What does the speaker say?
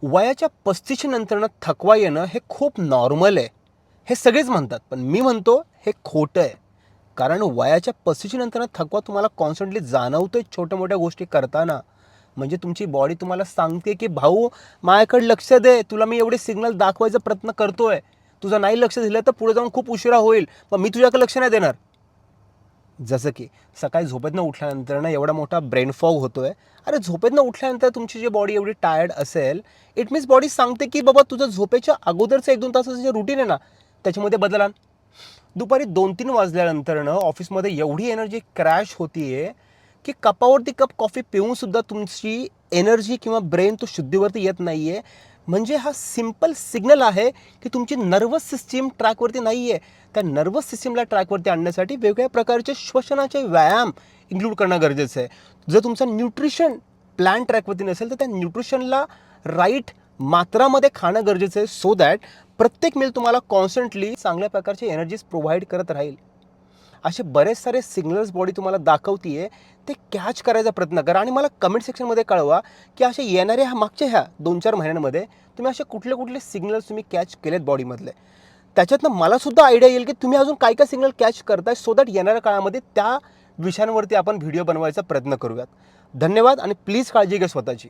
वयाच्या 35 नंतर थकवा येणं हे खूप नॉर्मल आहे, हे सगळेच म्हणतात. पण मी म्हणतो हे खोटं आहे. कारण वयाच्या 35 नंतर थकवा तुम्हाला कॉन्स्टंटली जाणवतोय छोट्या मोठ्या गोष्टी करताना. म्हणजे तुमची बॉडी तुम्हाला सांगते की भाऊ माझ्याकडे लक्ष दे, तुला मी एवढे सिग्नल दाखवायचा प्रयत्न करतोय, तुझं नाही लक्ष दिलं तर पुढे जाऊन खूप उशिरा होईल, मग मी तुझ्याकडे लक्ष नाही देणार. जसं की सकाळी झोपेतनं उठल्यानंतर ना एवढा मोठा ब्रेन फॉग होतोय. अरे झोपेतनं उठल्यानंतर तुमची जी बॉडी एवढी टायर्ड असेल, इट मीन्स बॉडी सांगते की बाबा तुझं झोपेच्या अगोदरचं 1-2 तासाचं जे रुटीन आहे ना, त्याच्यामध्ये बदल आण. दुपारी 2-3 वाजल्यानंतर ऑफिसमध्ये एवढी एनर्जी क्रॅश होतीये की कपावरती कप कॉफी पिऊनसुद्धा तुमची एनर्जी किंवा ब्रेन तो शुद्धीवरती येत नाही आहे. म्हणजे हा सिंपल सिग्नल आहे की तुमची नर्वस सिस्टीम ट्रॅकवरती नाही आहे. त्या नर्वस सिस्टीमला ट्रॅकवरती आणण्यासाठी वेगवेगळ्या प्रकारचे श्वसनाचे व्यायाम इन्क्लूड करणं गरजेचं आहे. जर तुमचं न्यूट्रिशन प्लॅन ट्रॅकवरती नसेल तर त्या न्यूट्रिशनला राईट मात्रामध्ये खाणं गरजेचं आहे, सो दॅट प्रत्येक मील तुम्हाला कॉन्स्टंटली चांगल्या प्रकारची एनर्जीज प्रोव्हाइड करत राहील. असे बरेच सारे सिग्नल्स बॉडी तुम्हाला दाखवतीये, ते कॅच करायचा प्रयत्न करा आणि मला कमेंट सेक्शनमध्ये कळवा की असे येणाऱ्या मागच्या ह्या 2-4 महिन्यांमध्ये तुम्ही असे कुठले कुठले सिग्नल्स तुम्ही कॅच केलेत बॉडीमधले. त्याच्यातनं मला सुद्धा आयडिया येईल की तुम्ही अजून काय काय सिग्नल कॅच करताय, सो दॅट येणाऱ्या काळामध्ये त्या विषयांवरती आपण व्हिडिओ बनवायचा प्रयत्न करूयात. धन्यवाद आणि प्लीज काळजी घ्या स्वतःची.